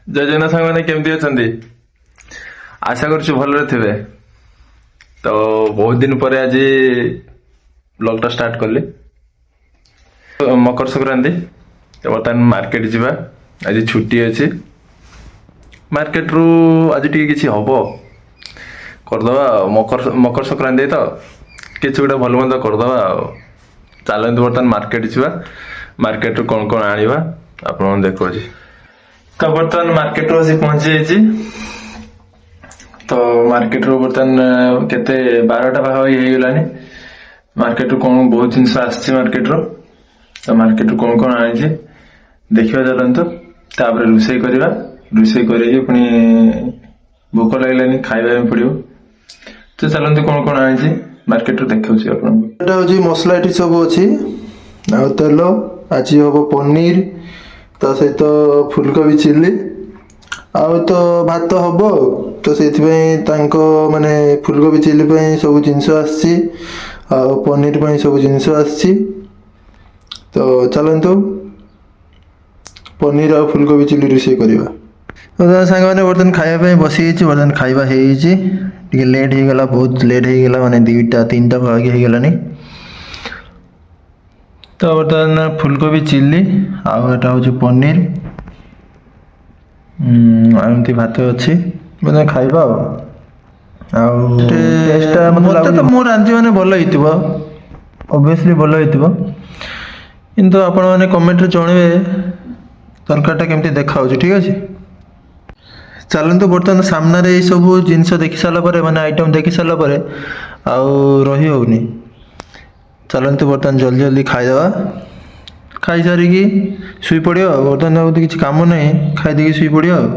ଜୟ ଜଗନ୍ନାଥ ସାଙ୍ଗମାନେ କେମିତି ଅଛନ୍ତି? ଆଶା କରୁଛୁ ଭଲରେ ଥିବେ। ତ ବହୁତ ଦିନ ପରେ ଆଜି ବ୍ଲଗଟା ଷ୍ଟାର୍ଟ କଲି। ମକର ସଂକ୍ରାନ୍ତି, ତ ବର୍ତ୍ତମାନ ମାର୍କେଟ ଯିବା। ଆଜି ଛୁଟି ଅଛି। ମାର୍କେଟରୁ ଆଜି ଟିକେ କିଛି ହବ କରିଦେବା ଆଉ। ମକର ସଂକ୍ରାନ୍ତି ତ କିଛି ଗୋଟେ ଭଲ ମନ୍ଦ କରିଦେବା ଆଉ। ଚାଲନ୍ତୁ ବର୍ତ୍ତମାନ ମାର୍କେଟ ଯିବା। ମାର୍କେଟରୁ କ'ଣ କ'ଣ ଆଣିବା ଆପଣଙ୍କୁ ଦେଖାଉଛି। ତ ବର୍ତ୍ତମାନ ମାର୍କେଟରୁ ଆସି ପହଞ୍ଚି ଯାଇଛି। ତ ମାର୍କେଟରୁ ବର୍ତ୍ତମାନ କେତେ 12ଟା ପାଖାପାଖି ହେଇଗଲାଣି। ମାର୍କେଟରୁ କ'ଣ ବହୁତ ଜିନିଷ ଆସିଛି ମାର୍କେଟରୁ। ତ ମାର୍କେଟରୁ କ'ଣ କ'ଣ ଆଣିଛି ଦେଖିବା ଚାଲନ୍ତୁ। ତାପରେ ରୋଷେଇ କରିବା। ରୋଷେଇ କରିକି ପୁଣି ଭୋକ ଲାଗିଲାନି, ଖାଇବା ପାଇଁ ପଡ଼ିବ। ତ ଚାଲନ୍ତୁ କ'ଣ କ'ଣ ଆଣିଛି ମାର୍କେଟରୁ ଦେଖାଉଛି ଆପଣଙ୍କୁ। ଏଇଟା ହେଉଛି ମସଲା, ଏଠି ସବୁ ଅଛି। ଆଉ ତେଲ, ଆଜି ହବ ପନିର, ତା ସହିତ ଫୁଲକୋବି ଚିଲି, ଆଉ ତ ଭାତ ହବ। ତ ସେଇଥିପାଇଁ ତାଙ୍କ ମାନେ ଫୁଲକୋବି ଚିଲି ପାଇଁ ସବୁ ଜିନିଷ ଆସିଛି, ଆଉ ପନିର ପାଇଁ ସବୁ ଜିନିଷ ଆସିଛି। ତ ଚାଲନ୍ତୁ ପନିର ଆଉ ଫୁଲକୋବି ଚିଲି ରୋଷେଇ କରିବା। ସାଙ୍ଗମାନେ ବର୍ତ୍ତମାନ ଖାଇବା ପାଇଁ ବସିଯାଇଛି। ବର୍ତ୍ତମାନ ଖାଇବା ହେଇଯାଇଛି। ଟିକେ ଲେଟ୍ ହେଇଗଲା, ବହୁତ ଲେଟ୍ ହେଇଗଲା, ମାନେ 2ଟା 3ଟା ଭାଗି ହେଇଗଲାନି। ତ ବର୍ତ୍ତମାନ ଫୁଲକୋବି ଚିଲି, ଆଉ ଏଟା ହେଉଛି ପନିର, ଆଉ ଏମିତି ଭାତ ଅଛି। ମାନେ ଖାଇବା ଆଉ ଟେଷ୍ଟଟା ମୋତେ ତ ମୁଁ ରାନ୍ଧି ମାନେ ଭଲ ହେଇଥିବ, ଅବଭିୟସଲି ଭଲ ହେଇଥିବ। କିନ୍ତୁ ଆପଣମାନେ କମେଣ୍ଟରେ ଜଣାଇବେ ତରକାରୀଟା କେମିତି ଦେଖାଯାଉଛି। ଠିକ୍ ଅଛି, ଚାଲନ୍ତୁ ବର୍ତ୍ତମାନ ସାମ୍ନାରେ ଏଇସବୁ ଜିନିଷ ଦେଖି ସାରିଲା ପରେ, ମାନେ ଆଇଟମ୍ ଦେଖି ସାରିଲା ପରେ ଆଉ ରହି ହେଉନି। ଚାଲନ୍ତୁ ବର୍ତ୍ତମାନ ଜଲ୍ଦି ଜଲ୍ଦି ଖାଇଦେବା। ଖାଇସାରିକି ଶୋଇପଡ଼ିବା ଆଉ। ବର୍ତ୍ତମାନ ଆଉ କିଛି କାମ ନାହିଁ, ଖାଇଦେଇକି ଶୋଇପଡ଼ିବା ଆଉ।